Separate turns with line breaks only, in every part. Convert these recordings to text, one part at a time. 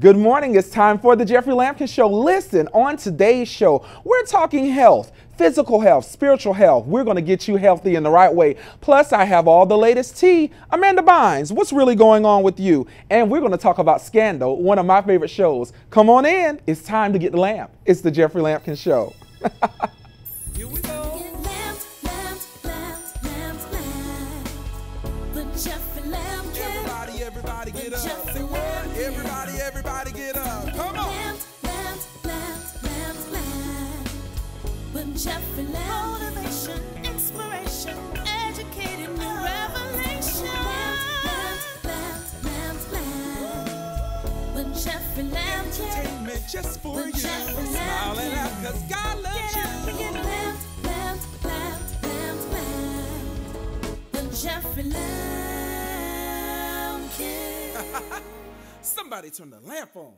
Good morning. It's time for the Jeffrey Lampkin Show. Listen, on today's show, we're talking health, physical health, spiritual health. We're going to get you healthy in the right way. Plus, I have all the latest tea. Amanda Bynes, what's really going on with you? And we're going to talk about Scandal, one of my favorite shows. Come on in. It's time to get the lamp. It's the Jeffrey Lampkin Show.
Here we go. Everybody get up. Say what? Everybody get up. Come on.
Jeffrey motivation, inspiration, educating new revelation. Jeffrey
entertainment just for you. Smiling out 'cause God loves you.
Jeffrey
Somebody turn the lamp on.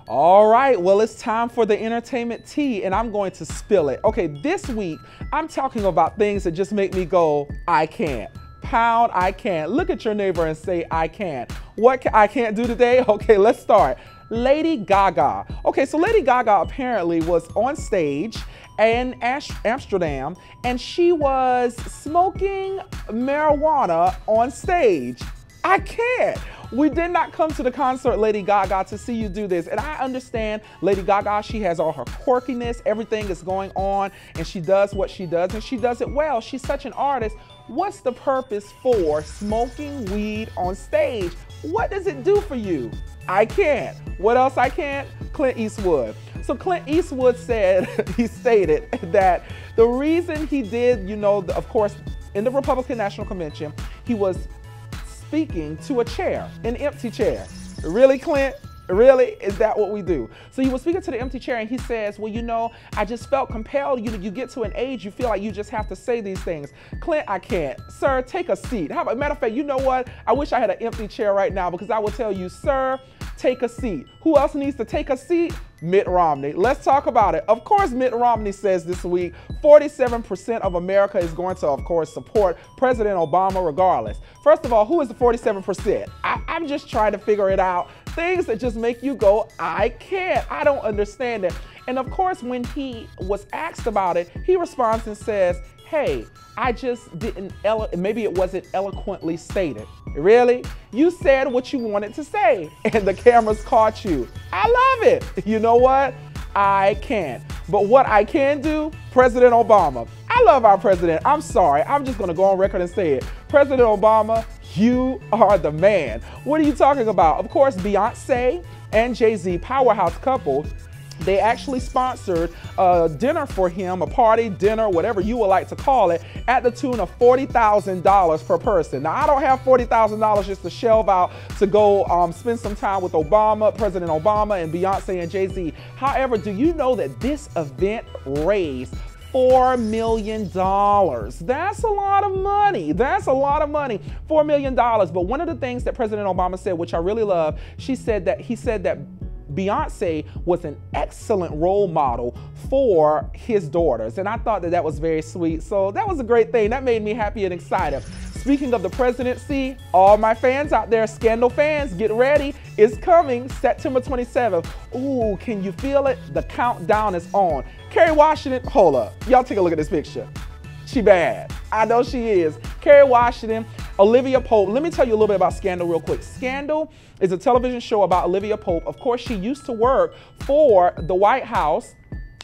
All right, well, it's time for the entertainment tea, and I'm going to spill it. Okay, this week, I'm talking about things that just make me go, I can't. Pound, I can't. Look at your neighbor and say, I can't. What I can't do today? Okay, let's start. Lady Gaga. Okay, so Lady Gaga apparently was on stage in Amsterdam, and she was smoking marijuana on stage. I can't. We did not come to the concert, Lady Gaga, to see you do this. And I understand Lady Gaga, she has all her quirkiness, everything is going on, and she does what she does, and she does it well. She's such an artist. What's the purpose for smoking weed on stage? What does it do for you? I can't. What else I can't? Clint Eastwood. So Clint Eastwood said, he stated that the reason he did, you know, of course, in the Republican National Convention, he was speaking to a chair, an empty chair. Really, Clint? Really? Is that what we do? So he was speaking to the empty chair and he says, well, you know, I just felt compelled. You get to an age, you feel like you just have to say these things. Clint, I can't. Sir, take a seat. How about, matter of fact, you know what? I wish I had an empty chair right now because I would tell you, sir, take a seat. Who else needs to take a seat? Mitt Romney. Let's talk about it. Of course, Mitt Romney says this week, 47% of America is going to, of course, support President Obama regardless. First of all, who is the 47%? I'm just trying to figure it out. Things that just make you go, I can't. I don't understand it. And of course, when he was asked about it, he responds and says, hey, I just didn't, maybe it wasn't eloquently stated. Really? You said what you wanted to say and the cameras caught you. I love it. You know what? I can't. But what I can do, President Obama. I love our president. I'm sorry. I'm just going to go on record and say it. President Obama, you are the man. What are you talking about? Of course, Beyonce and Jay-Z, powerhouse couple, they actually sponsored a dinner for him, a party, dinner, whatever you would like to call it, at the tune of $40,000 per person. Now, I don't have $40,000 just to shelve out to go spend some time with Obama, President Obama, and Beyonce and Jay-Z. However, do you know that this event raised $4 million. That's a lot of money. That's a lot of money. $4 million. But one of the things that President Obama said, which I really love, he said that Beyonce was an excellent role model for his daughters. And I thought that that was very sweet. So that was a great thing. That made me happy and excited. Speaking of the presidency, all my fans out there, Scandal fans, get ready. It's coming September 27th. Ooh, can you feel it? The countdown is on. Kerry Washington, hold up. Y'all take a look at this picture. She bad. I know she is. Kerry Washington, Olivia Pope. Let me tell you a little bit about Scandal real quick. Scandal is a television show about Olivia Pope. Of course, she used to work for the White House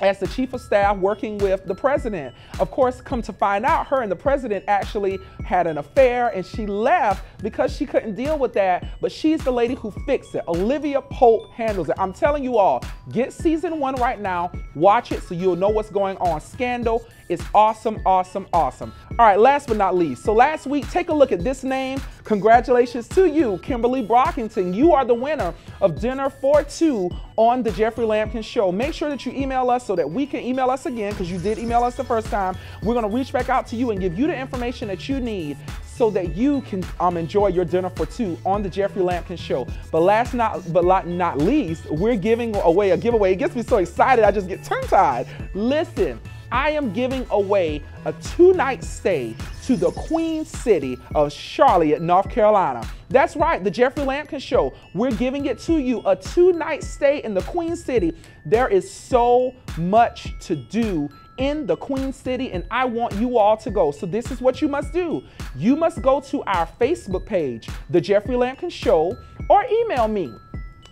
as the chief of staff working with the president. Of course, come to find out, her and the president actually had an affair and she left because she couldn't deal with that, but she's the lady who fixed it. Olivia Pope handles it. I'm telling you all, get season 1 right now, watch it so you'll know what's going on. Scandal is awesome, awesome, awesome. All right, last but not least. So last week, take a look at this name. Congratulations to you, Kimberly Brockington. You are the winner of Dinner for Two on the Jeffrey Lampkin Show. Make sure that you email us so that we can email us again, because you did email us the first time. We're gonna reach back out to you and give you the information that you need so that you can enjoy your Dinner for Two on the Jeffrey Lampkin Show. But last but not least, we're giving away a giveaway. It gets me so excited, I just get tongue-tied. Listen, I am giving away a 2-night stay to the Queen City of Charlotte, North Carolina. That's right, the Jeffrey Lampkin Show. We're giving it to you, a 2-night stay in the Queen City. There is so much to do in the Queen City, and I want you all to go. So this is what you must do. You must go to our Facebook page, The Jeffrey Lampkin Show, or email me,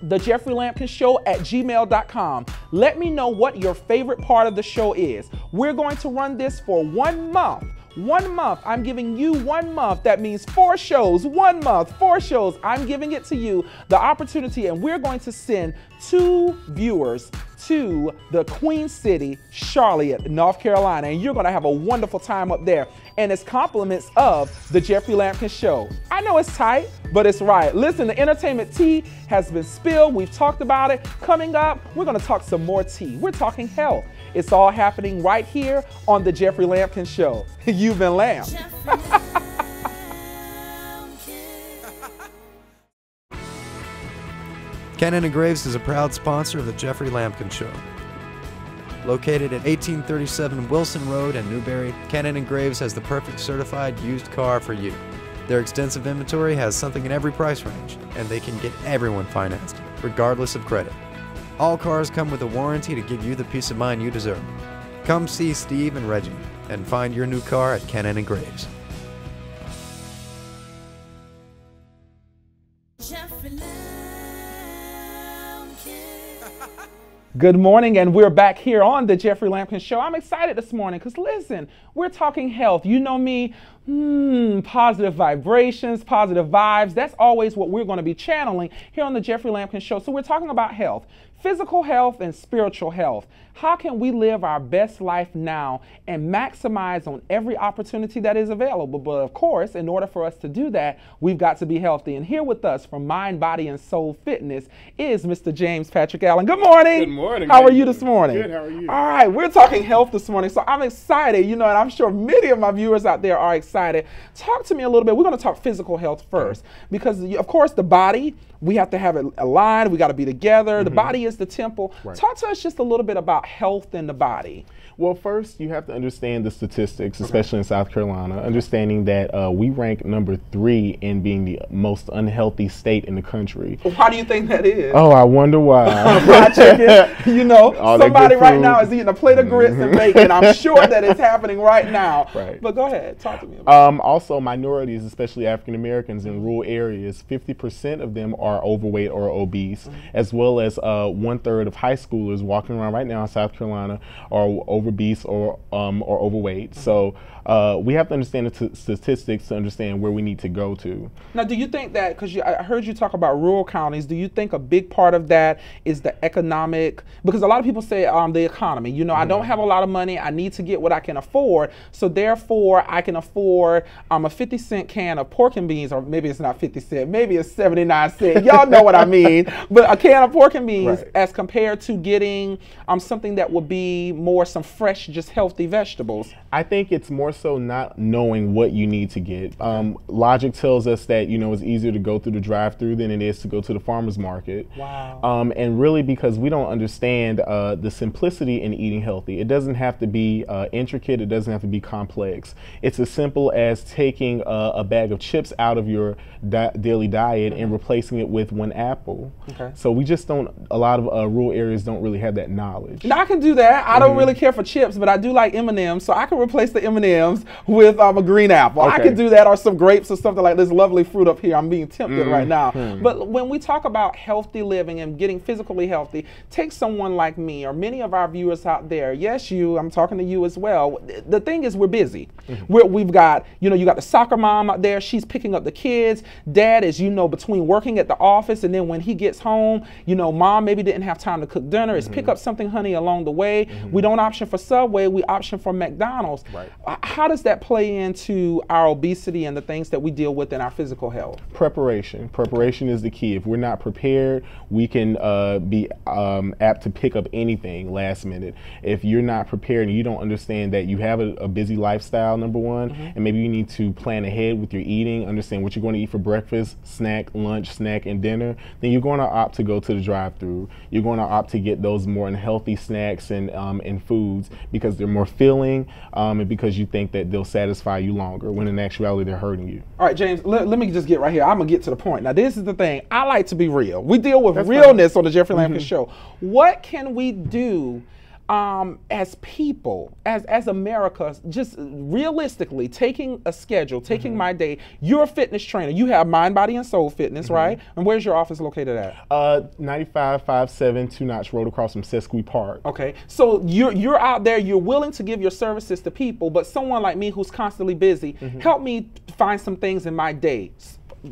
thejeffreylampkinshow@gmail.com. Let me know what your favorite part of the show is. We're going to run this for 1 month. 1 month. I'm giving you 1 month. That means 4 shows. 1 month, 4 shows. I'm giving it to you, the opportunity, and we're going to send 2 viewers to the Queen City, Charlotte, North Carolina, and you're going to have a wonderful time up there. And it's compliments of the Jeffrey Lampkin Show. I know it's tight, but it's right. Listen, the entertainment tea has been spilled. We've talked about it. Coming up, we're going to talk some more tea. We're talking health. It's all happening right here on the Jeffrey Lampkin Show. You've been lamped.
Cannon & Graves is a proud sponsor of the Jeffrey Lampkin Show. Located at 1837 Wilson Road in Newberry, Cannon & Graves has the perfect certified used car for you. Their extensive inventory has something in every price range, and they can get everyone financed, regardless of credit. All cars come with a warranty to give you the peace of mind you deserve. Come see Steve and Reggie and find your new car at Cannon & Graves.
Jeffrey Lampkin.
Good morning, and we're back here on the Jeffrey Lampkin Show. I'm excited this morning because, listen, we're talking health. You know me, positive vibrations, positive vibes. That's always what we're going to be channeling here on the Jeffrey Lampkin Show. So we're talking about health, physical health and spiritual health. How can we live our best life now and maximize on every opportunity that is available? But of course, in order for us to do that, we've got to be healthy. And here with us from Mind, Body, and Soul Fitness is Mr. James Patrick Allen. Good morning.
Good morning.
How are you this morning?
Good, how are you? All
right, we're talking health this morning, so I'm excited, and I'm sure many of my viewers out there are excited. Talk to me a little bit. We're going to talk physical health first, because of course the body, we have to have it aligned. We got to be together. The body is the temple.
Right.
Talk to us just a little bit about health in the body.
Well, first, you have to understand the statistics, especially in South Carolina, understanding that we rank #3 in being the most unhealthy state in the country.
Why do you think that is?
Oh, I wonder why.
Fried chicken,
All that
somebody
good
right
food.
now is eating a plate of grits and bacon. I'm sure that it's happening right now.
Right.
But go ahead, talk to me about it.
Also, minorities, especially African Americans in rural areas, 50% of them are overweight or obese, as well as 1/3 of high schoolers walking around right now in South Carolina are obese or overweight. So we have to understand the statistics to understand where we need to go to.
Now, do you think that, because I heard you talk about rural counties, do you think a big part of that is the economic, because a lot of people say the economy, I don't have a lot of money, I need to get what I can afford, so therefore I can afford a 50-cent can of pork and beans, or maybe it's not 50 cents, maybe it's 79 cents, y'all know what I mean, but a can of pork and beans as compared to getting something that would be more some fresh, just healthy vegetables.
I think it's more so not knowing what you need to get. Logic tells us that it's easier to go through the drive-through than it is to go to the farmer's market.
Wow.
And really, because we don't understand the simplicity in eating healthy. It doesn't have to be intricate. It doesn't have to be complex. It's as simple as taking a bag of chips out of your daily diet and replacing it with 1 apple. Okay. So we just don't. A lot of rural areas don't really have that knowledge.
Now, I can do that. I don't really care for chips, but I do like M&Ms, so I can replace the M&Ms with a green apple. I can do that, or some grapes or something like this lovely fruit up here. I'm being tempted right now. But when we talk about healthy living and getting physically healthy, take someone like me or many of our viewers out there. Yes, I'm talking to you as well. The thing is, we're busy. We've got, you got the soccer mom out there. She's picking up the kids. Dad is, between working at the office and then when he gets home, mom maybe didn't have time to cook dinner. Is pick up something, honey, along the way. We don't option for Subway. We option for McDonald's.
Right.
How does that play into our obesity and the things that we deal with in our physical health?
Preparation. Preparation is the key. If we're not prepared, we can be apt to pick up anything last minute. If you're not prepared and you don't understand that you have a busy lifestyle, number one, and maybe you need to plan ahead with your eating, understand what you're going to eat for breakfast, snack, lunch, snack, and dinner, then you're going to opt to go to the drive-through. You're going to opt to get those more unhealthy snacks and foods because they're more filling and because you think that they'll satisfy you longer, when in actuality they're hurting you.
All right, James, let me just get right here. I'm going to get to the point. Now, this is the thing. I like to be real. We deal with
That's
realness on the Jeffrey Lampkin Show. What can we do as people, as America, just realistically taking a schedule, taking my day? You're a fitness trainer. You have Mind, Body, and Soul Fitness, right? And where's your office located at?
9557 Two Notch Road across from Sesqui Park.
Okay, so you're out there, you're willing to give your services to people, but someone like me who's constantly busy, help me find some things in my day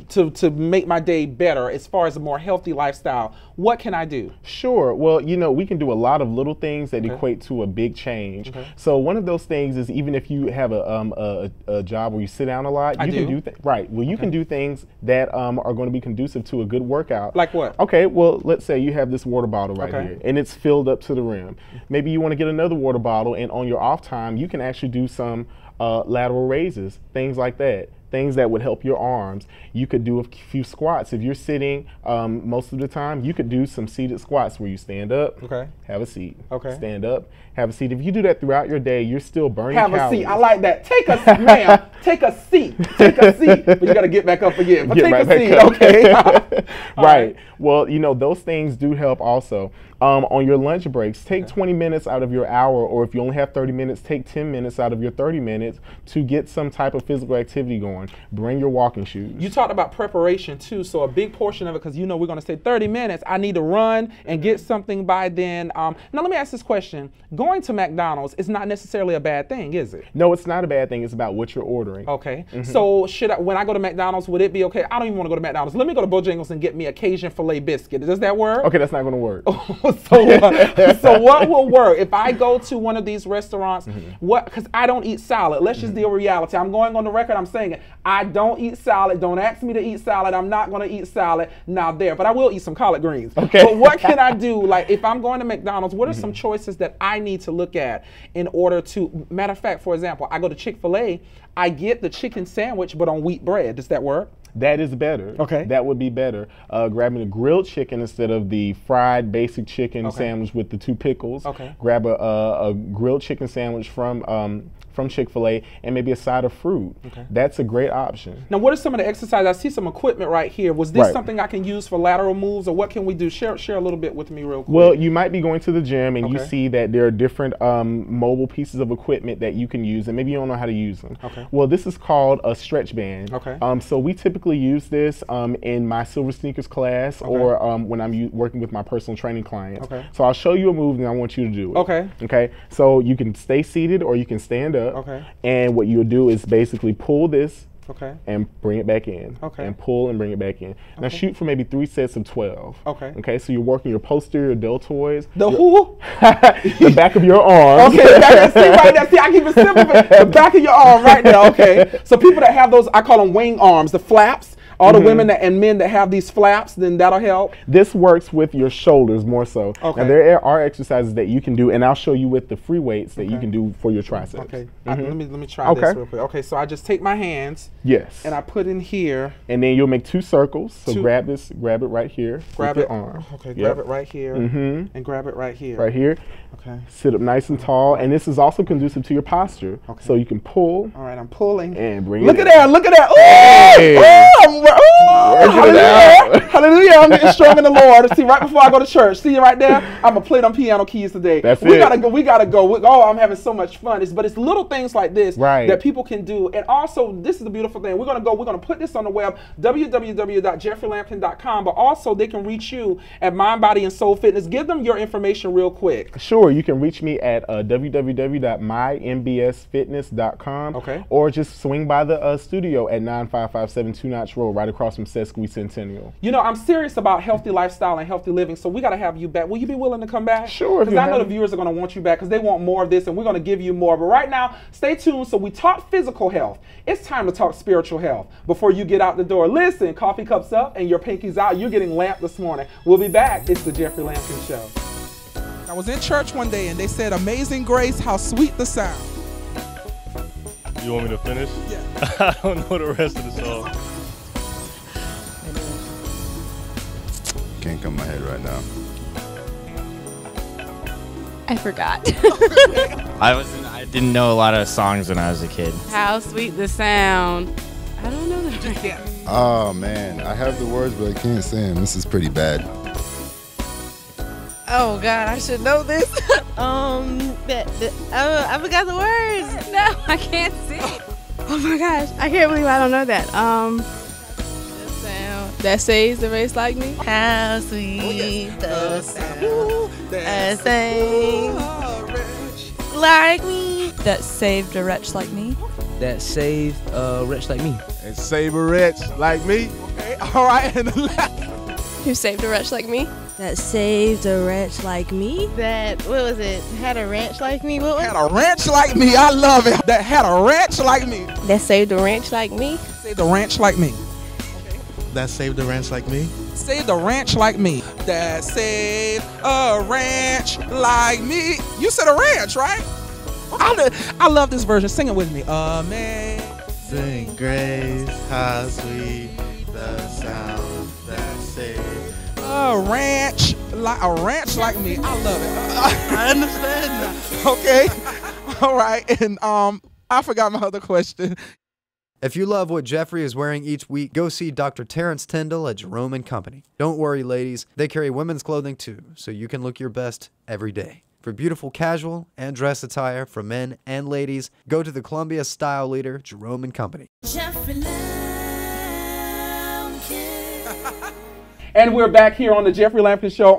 to make my day better as far as a more healthy lifestyle. What can I do?
Sure. Well, you know, we can do a lot of little things that equate to a big change. So one of those things is, even if you have a job where you sit down a lot, you can do right. Well, you can do things that are going to be conducive to a good workout.
Like what?
Okay. Well, let's say you have this water bottle right here, and it's filled up to the rim. Maybe you want to get another water bottle, and on your off time, you can actually do some lateral raises, things like that. Things that would help your arms. You could do a few squats. If you're sitting most of the time, you could do some seated squats where you stand up, have a seat, stand up, have a seat. If you do that throughout your day, you're still burning calories.
Have a seat. I like that. Take a ma'am. Take a seat. Take a seat. But you got to get back up again. But take a seat. Okay.
Right. Well, you know, those things do help also. On your lunch breaks, take 20 minutes out of your hour, or if you only have 30 minutes, take 10 minutes out of your 30 minutes to get some type of physical activity going. Bring your walking shoes.
You talked about preparation too, so a big portion of it, because you know we're going to say 30 minutes, I need to run and get something by then. Now let me ask this question. Going to McDonald's is not necessarily a bad thing, is it?
No, it's not a bad thing. It's about what you're ordering.
Okay. So when I go to McDonald's, would it be okay? I don't even want to go to McDonald's. Let me go to Bojangles and get me a Cajun filet biscuit. Does that work?
Okay, that's not going to work.
So what will work if I go to one of these restaurants? Because I don't eat salad. Let's just deal with reality. I'm going on the record. I'm saying it. I don't eat salad. Don't ask me to eat salad. I'm not going to eat salad now there. But I will eat some collard greens.
Okay.
But what can I do? Like, if I'm going to McDonald's, what are some choices that I need to look at in order to? Matter of fact, for example, I go to Chick-fil-A. I get the chicken sandwich, but on wheat bread. Does that work?
That is better. Okay. That would be better. Grabbing a grilled chicken instead of the fried basic chicken sandwich with the 2 pickles. Okay. Grab a grilled chicken sandwich from Chick-fil-A and maybe a side of fruit. Okay. That's a great option.
Now, what are some of the exercises? I see some equipment right here. Was this something I can use for lateral moves, or what can we do? Share a little bit with me real quick.
Well, you might be going to the gym and you see that there are different mobile pieces of equipment that you can use, and maybe you don't know how to use them. Okay. Well, this is called a stretch band. Okay. So we typically use this in my Silver Sneakers class or when I'm working with my personal training clients. Okay. So I'll show you a move and I want you to do it. Okay. Okay. So you can stay seated or you can stand up. Okay. And what you'll do is basically pull this and bring it back in. Okay. And pull and bring it back in. Now shoot for maybe 3 sets of 12. Okay. Okay, so you're working your posterior deltoids.
The who?
The back of your arm.
Okay, the back, see right there. See, I keep it simple. The back of your arm right there. Okay. So people that have those, I call them wing arms, the flaps. All the women and men that have these flaps, then that'll help.
This works with your shoulders more so. Okay. Now there are exercises that you can do, and I'll show you with the free weights that you can do for your triceps. Okay.
Let me try this real quick. Okay, so I just take my hands.
Yes.
And I put in here.
And then you'll make 2 circles. So grab it right here.
Grab
with
it.
Your arm.
Okay. Grab it right here. And grab it right here.
Right here. Okay. Sit up nice and tall, and this is also conducive to your posture. Okay. So you can pull.
All right, I'm pulling.
And bring it.
Look at that! Look at that! Ooh!
Hey.
Hallelujah! Hallelujah! I'm getting strong in the Lord. See, right before I go to church, see right there? I'm gonna play them piano keys today.
That's
we gotta go. We gotta go. Oh, I'm having so much fun. But it's little things like this that people can do. And also, this is the beautiful thing. We're gonna put this on the web, www.jeffreylampkin.com. But also, they can reach you at Mind, Body, and Soul Fitness. Give them your information real quick.
Sure. You can reach me at www.mymbsfitness.com. Okay. Or just swing by the studio at 9557 Two Notch Road, right across from Sesqui Centennial.
You know, I'm serious about healthy lifestyle and healthy living, so we got to have you back. Will you be willing to come back?
Sure.
Because I know the viewers are going to want you back because they want more of this, and we're going to give you more. But right now, stay tuned. So we talked physical health. It's time to talk spiritual health before you get out the door. Listen, coffee cups up and your pinkies out. You're getting lamped this morning. We'll be back. It's the Jeffrey Lampkin Show.
I was in church one day and they said, "Amazing grace, how sweet the sound."
You want me to finish?
Yeah.
I don't know the rest of the song.
can't come to my head right now.
I forgot.
I didn't know a lot of songs when I was a kid.
How sweet the sound. I don't know that.
Oh man, I have the words, but I can't say them. This is pretty bad.
Oh God, I should know this. I forgot the words. No, I can't sing. Oh my gosh, I can't believe I don't know that. The sound that saves the race like me. How sweet the sound that saves like me.
That saved a wretch like me.
That saved a wretch like me.
And save a wretch like me.
Okay, all right. And
Who saved a wretch like me?
That saved a wretch like me.
That, what was it? Had a ranch like me? What was
had a ranch like me. I love it. That had a ranch like me.
That saved a ranch like me.
Saved a ranch like me.
That saved a ranch like me.
Saved a ranch like me. That saved a ranch like me. You said a ranch, right? I love this version. Sing it with me.
Amazing grace, how sweet the sound that saved.
A ranch like me. I love it.
I understand now.
Okay. All right. And I forgot my other question.
If you love what Jeffrey is wearing each week, go see Dr. Terrence Tyndall at Jerome & Company. Don't worry, ladies. They carry women's clothing too, so you can look your best every day. For beautiful casual and dress attire for men and ladies, go to the Columbia style leader, Jerome & Company.
Jeffrey Lampkin.
And we're back here on the Jeffrey Lampkin Show.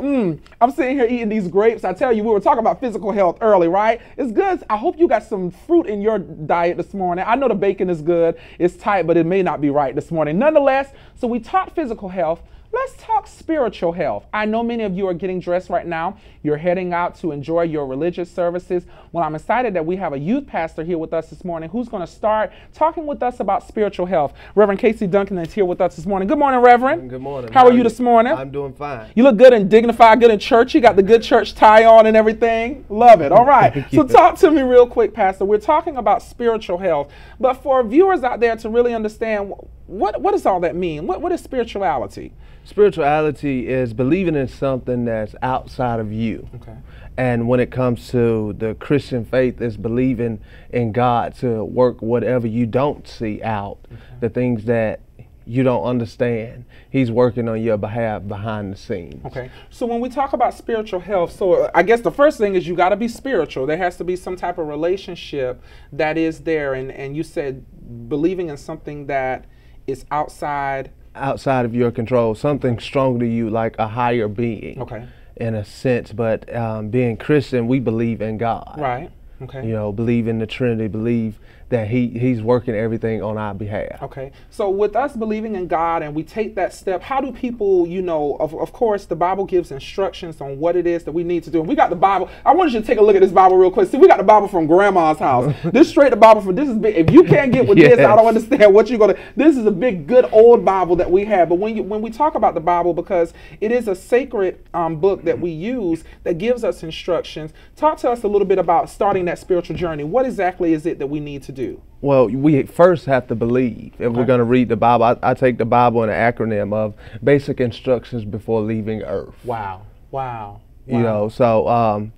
I'm sitting here eating these grapes. I tell you, we were talking about physical health early, right? It's good. I hope you got some fruit in your diet this morning. I know the bacon is good. It's tight, but it may not be right this morning. Nonetheless, so we talked physical health. Let's talk spiritual health. I know many of you are getting dressed right now. You're heading out to enjoy your religious services. Well, I'm excited that we have a youth pastor here with us this morning who's going to start talking with us about spiritual health. Reverend Casey Duncan is here with us this morning. Good morning, Reverend.
Good morning.
How are you this morning?
I'm doing fine.
You look good and dignified, good in church. You got the good church tie on and everything. Love it. All right. So talk to me real quick, Pastor. We're talking about spiritual health. But for viewers out there to really understand, what does all that mean? What is spirituality?
Spirituality is believing in something that's outside of you.
Okay.
And when it comes to the Christian faith, it's believing in God to work whatever you don't see out, the things that you don't understand. He's working on your behalf behind the scenes.
Okay. So when we talk about spiritual health, so I guess the first thing is you got to be spiritual. There has to be some type of relationship that is there. And you said believing in something that is outside
of your control, something stronger to you, like a higher being.
Okay.
In a sense, but being Christian, we believe in God.
Right. Okay.
You know, believe in the Trinity, believe that He's working everything on our behalf.
Okay. So with us believing in God and we take that step, how do people, you know, of course, the Bible gives instructions on what it is that we need to do. And we got the Bible. I want you to take a look at this Bible real quick. See, we got the Bible from Grandma's house. This straight the Bible from, this is big. If you can't get with this, I don't understand what you're going to, this is a big, good old Bible that we have. But when we talk about the Bible, because it is a sacred book that we use that gives us instructions, talk to us a little bit about starting that spiritual journey. What exactly is it that we need to do?
Well, we first have to believe. If we're going to read the Bible, I take the Bible in an acronym of basic instructions before leaving Earth.
Wow. Wow.
You know, so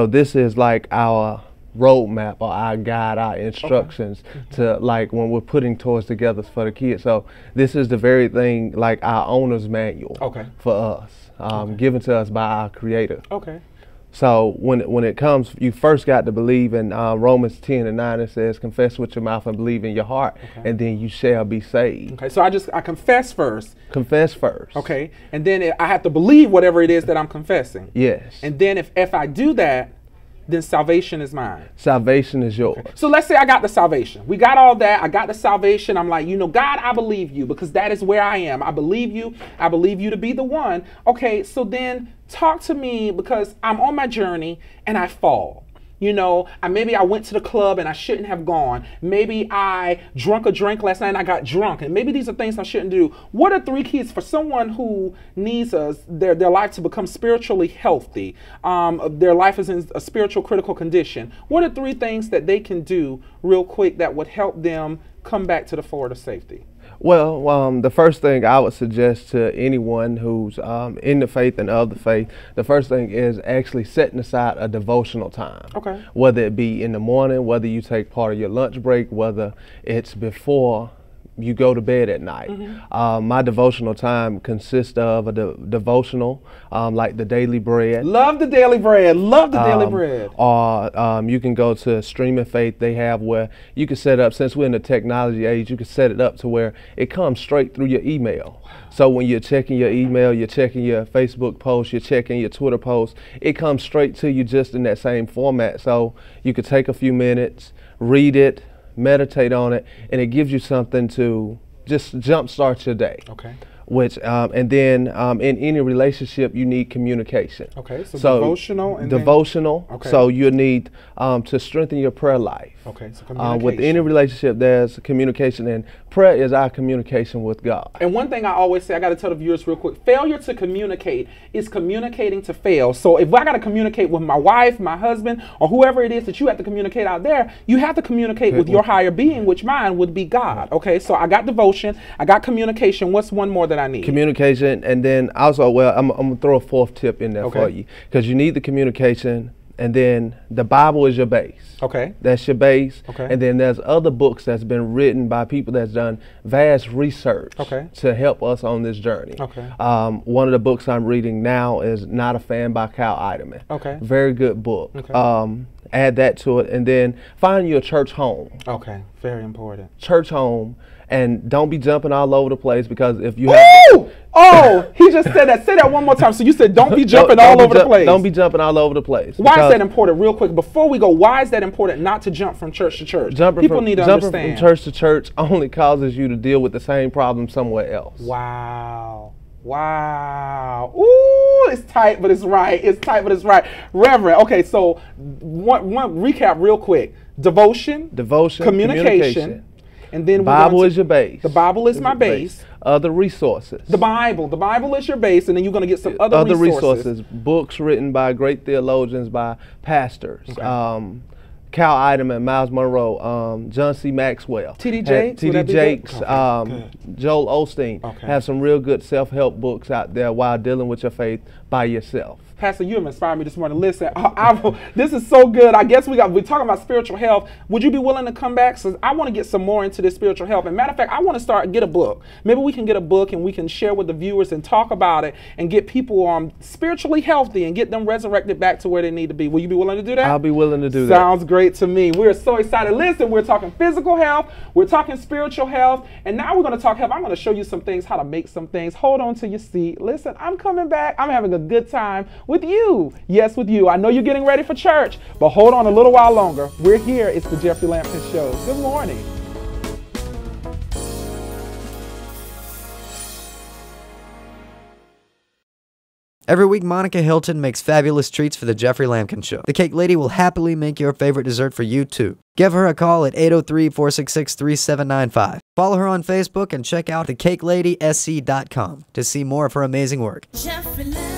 this is like our roadmap or our guide, our instructions to, like, when we're putting toys together for the kids. So this is the very thing, like our owner's manual for us, given to us by our Creator.
Okay.
So when it comes, you first got to believe in Romans 10:9. It says, confess with your mouth and believe in your heart, and then you shall be saved.
Okay, so I confess first.
Confess first.
Okay, and then I have to believe whatever it is that I'm confessing.
Yes.
And then if I do that, then salvation is mine.
Salvation is yours.
Okay. So let's say I got the salvation. We got all that. I got the salvation. I'm like, you know, God, I believe you because that is where I am. I believe you. I believe you to be the one. Okay, so then talk to me because I'm on my journey and I fall. You know, maybe I went to the club and I shouldn't have gone. Maybe I drank a drink last night and I got drunk. And maybe these are things I shouldn't do. What are 3 keys for someone who needs their life to become spiritually healthy? Their life is in a spiritual critical condition. What are 3 things that they can do real quick that would help them come back to the forward of safety?
Well, the first thing I would suggest to anyone who's in the faith and of the faith, the first thing is actually setting aside a devotional time.
Okay.
Whether it be in the morning, whether you take part of your lunch break, whether it's before you go to bed at night. My devotional time consists of a devotional, like the Daily Bread.
Love the Daily Bread. Love the Daily Bread.
Or you can go to Streaming Faith. They have where you can set up, since we're in the technology age, you can set it up to where it comes straight through your email. So when you're checking your email, you're checking your Facebook posts, you're checking your Twitter posts, it comes straight to you just in that same format. So you could take a few minutes, read it, meditate on it, and it gives you something to just jumpstart your day.
Okay.
Which and then in any relationship you need communication.
Okay, so devotional and
devotional.
Then, okay.
So you need to strengthen your prayer life.
Okay, so communication.
With any relationship, there's communication, and prayer is our communication with God.
And one thing I always say, I got to tell the viewers real quick: failure to communicate is communicating to fail. So if I got to communicate with my wife, my husband, or whoever it is that you have to communicate out there, you have to communicate with your higher being, which mine would be God. Okay, so I got devotion, I got communication. What's one more that I need?
Communication, and then also, well, I'm gonna throw a fourth tip in there for you, because you need the communication, and then the Bible is your base.
Okay.
That's your base.
Okay.
And then there's other books that's been written by people that's done vast research to help us on this journey.
Okay.
One of the books I'm reading now is Not a Fan by Cal Eiderman.
Okay.
Very good book.
Okay.
Add that to it, and then find your church home.
Okay. Very important.
Church home. And don't be jumping all over the place, because if you
Oh, he just said that. Say that one more time. So you said don't be jumping all over the place.
Don't be jumping all over the place.
Why is that important? Real quick, before we go, why is that important not to jump from church to church? People need to understand.
Jumping from church to church only causes you to deal with the same problem somewhere else.
Wow. Wow. Ooh, it's tight, but it's right. It's tight, but it's right. Reverend, okay, so one recap real quick. Devotion, communication. And then
the Bible is your base.
The Bible is my base.
Other resources.
The Bible is your base, and then you're going to get some other resources.
Books written by great theologians, by pastors. Okay. Cal Eiderman, Miles Monroe, John C. Maxwell,
T.D. Jakes,
Joel Osteen have some real good self-help books out there while dealing with your faith by yourself.
Pastor, you have inspired me this morning. Listen, this is so good. I guess we're talking about spiritual health. Would you be willing to come back? So I want to get some more into this spiritual health. And matter of fact, I want to get a book. Maybe we can get a book and we can share with the viewers and talk about it and get people spiritually healthy and get them resurrected back to where they need to be. Will you be willing to do that?
I'll be willing to do that.
Sounds great to me. We're so excited. Listen, we're talking physical health. We're talking spiritual health. And now we're going to talk health. I'm going to show you some things, how to make some things. Hold on to your seat. Listen, I'm coming back. I'm having a good time with you. Yes, with you. I know you're getting ready for church, but hold on a little while longer. We're here. It's the Jeffrey Lampkin Show. Good morning.
Every week, Monica Hilton makes fabulous treats for the Jeffrey Lampkin Show. The Cake Lady will happily make your favorite dessert for you, too. Give her a call at 803-466-3795. Follow her on Facebook and check out thecakeladysc.com to see more of her amazing work.
Jeffrey Lampkin.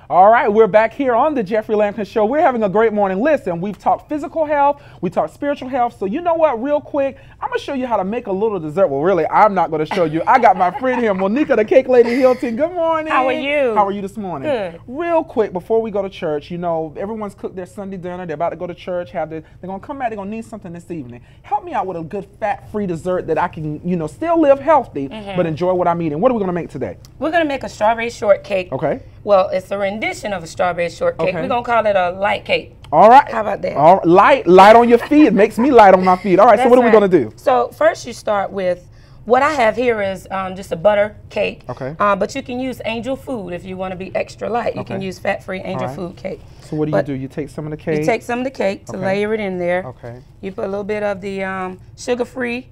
All right, we're back here on the Jeffrey Lampkin Show. We're having a great morning. Listen, we've talked physical health, we talked spiritual health. So you know what, real quick, I'm going to show you how to make a little dessert. Well, really, I'm not going to show you. I got my friend here, Monica, the Cake Lady Hilton. Good morning.
How are you?
How are you this morning?
Good.
Real quick, before we go to church, you know, everyone's cooked their Sunday dinner. They're about to go to church. They're going to come back. They're going to need something this evening. Help me out with a good fat-free dessert that I can, you know, still live healthy, but enjoy what I'm eating. What are we going to make today?
We're going to make a strawberry shortcake.
Okay.
Well, it's a rendition of a strawberry shortcake.
Okay.
We're going to call it a light cake.
All right.
How about that?
All right. Light on your feet. It makes me light on my feet. All right, so what are we going to do?
So first you start with, what I have here is just a butter cake. Okay. But you can use angel food if you want to be extra light. You can use fat-free angel food cake.
So what do? You take some of the cake?
You take some of the cake to layer it in there.
Okay.
You put a little bit of the sugar-free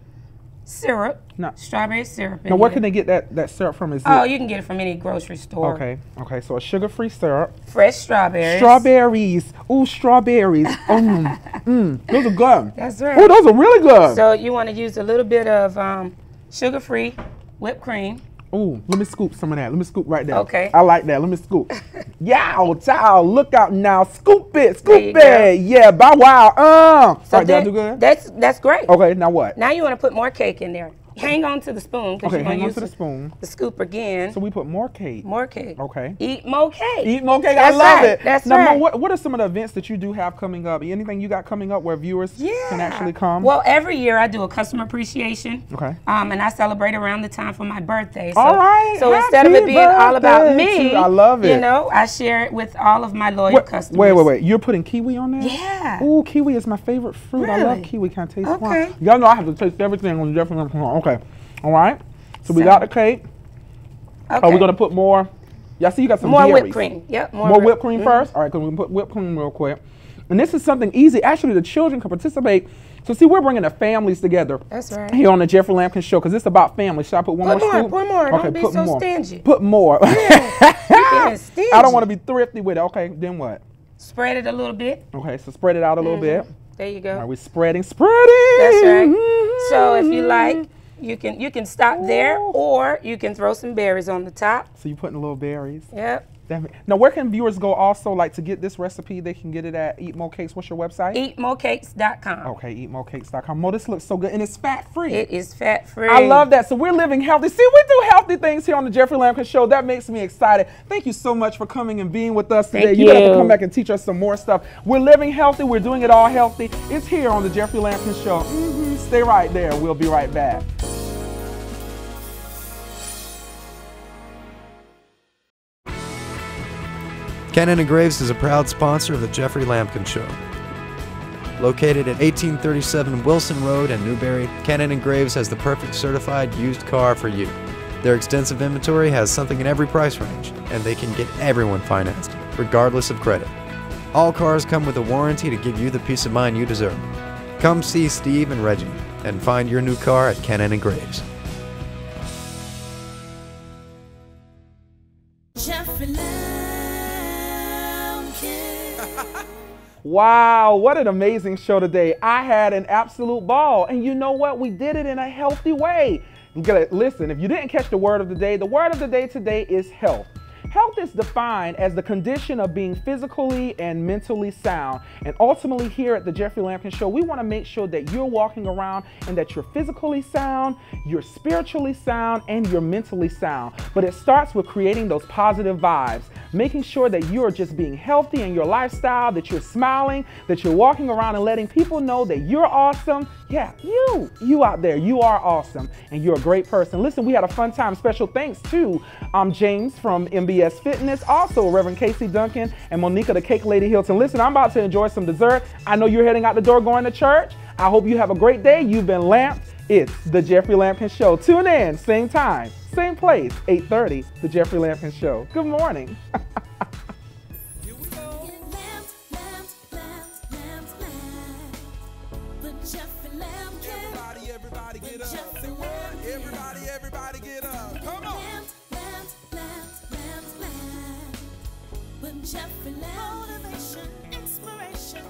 syrup, strawberry syrup.
Now, where can they get that syrup from?
You can get it from any grocery store.
Okay. Okay. So a sugar-free syrup.
Fresh strawberries.
Strawberries. Ooh, strawberries. Those are good.
That's right.
Oh, those are really good.
So you want to use a little bit of sugar-free whipped cream.
Ooh, let me scoop some of that. Let me scoop right there.
Okay.
I like that. Let me scoop. Yow, child, look out now. Scoop it, scoop
There
it. Yeah, bow wow.
So
All right, did I do good?
That's great.
Okay, now what?
Now you want to put more cake in there. Hang on to the spoon.
Okay, hang on to the spoon.
The scoop again.
So we put more cake.
More cake.
Okay.
Eat more cake.
Eat more cake.
That's
I love
right.
it.
That's
now,
right.
Mo, what are some of the events that you do have coming up? Anything you got coming up where viewers can actually come?
Well, every year I do a customer appreciation.
Okay.
And I celebrate around the time for my birthday. So,
all right.
So instead of it being all about me,
I love it.
You know, I share it with all of my loyal customers.
Wait. You're putting kiwi on there?
Yeah.
Ooh, kiwi is my favorite fruit.
Really?
I love kiwi. Can I taste one?
Okay.
Y'all know I have to taste everything on the Jeffrey Lampkin. Okay. All right. So we got the cake.
Okay.
Are we gonna put more? Y'all see you got some
more
berries.
whipped cream. Yep.
More whipped cream first. All right, because we can put whipped cream real quick. And this is something easy. Actually, the children can participate. So see, we're bringing the families together.
That's right.
Here on the Jeffrey Lampkin Show, because it's about family. Should I put one more scoop?
Put more.
Okay,
Don't be
put
so
more.
stingy.
Put more.
Yeah. Stingy.
I don't want to be thrifty with it. Okay, then what?
Spread it a little bit.
Okay, so spread it out a little bit.
There you go.
All right, we're spreading.
That's right. So if you like, you can stop there, or you can throw some berries on the top.
So you're putting little berries.
Yep.
Now, where can viewers go also, like, to get this recipe? They can get it at Eat More Cakes. What's your website?
EatMoreCakes.com.
Okay, EatMoreCakes.com. Mo, this looks so good, and it's fat-free.
It is fat-free.
I love that. So we're living healthy. See, we do healthy things here on the Jeffrey Lampkin Show. That makes me excited. Thank you so much for coming and being with us today.
Thank
You're going to have
you.
to come back and teach us some more stuff. We're living healthy. We're doing it all healthy. It's here on the Jeffrey Lampkin Show. Stay right there. We'll be right back.
Cannon & Graves is a proud sponsor of the Jeffrey Lampkin Show. Located at 1837 Wilson Road in Newberry, Cannon & Graves has the perfect certified used car for you. Their extensive inventory has something in every price range, and they can get everyone financed, regardless of credit. All cars come with a warranty to give you the peace of mind you deserve. Come see Steve and Reggie and find your new car at Cannon & Graves.
Jeffrey Lampkin.
Wow, what an amazing show today. I had an absolute ball. And you know what? We did it in a healthy way. You gotta listen, if you didn't catch the word of the day today is health. Health is defined as the condition of being physically and mentally sound. And ultimately here at the Jeffrey Lampkin Show, we want to make sure that you're walking around and that you're physically sound, you're spiritually sound, and you're mentally sound. But it starts with creating those positive vibes, making sure that you're just being healthy in your lifestyle, that you're smiling, that you're walking around and letting people know that you're awesome. Yeah, you out there, you are awesome, and you're a great person. Listen, we had a fun time. Special thanks to James from MBS Fitness, also Reverend Casey Duncan and Monica the Cake Lady Hilton. Listen, I'm about to enjoy some dessert. I know you're heading out the door going to church. I hope you have a great day. You've been lamped. It's the Jeffrey Lampkin Show. Tune in, same time, same place, 8:30, the Jeffrey Lampkin Show. Good morning.
Everybody get up. Say what? Everybody get up. Come on.
Jeffrey Lampkin. Motivation, inspiration,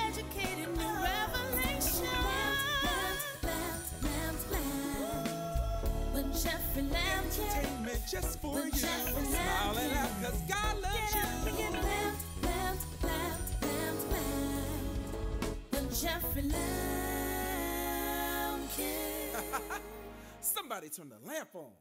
educated new revelation. When Jeffrey Lampkin.
Entertainment just for you. Smiling out 'cause God loves you.
Get lamped. When Jeffrey Lampkin.
Somebody turn the lamp on.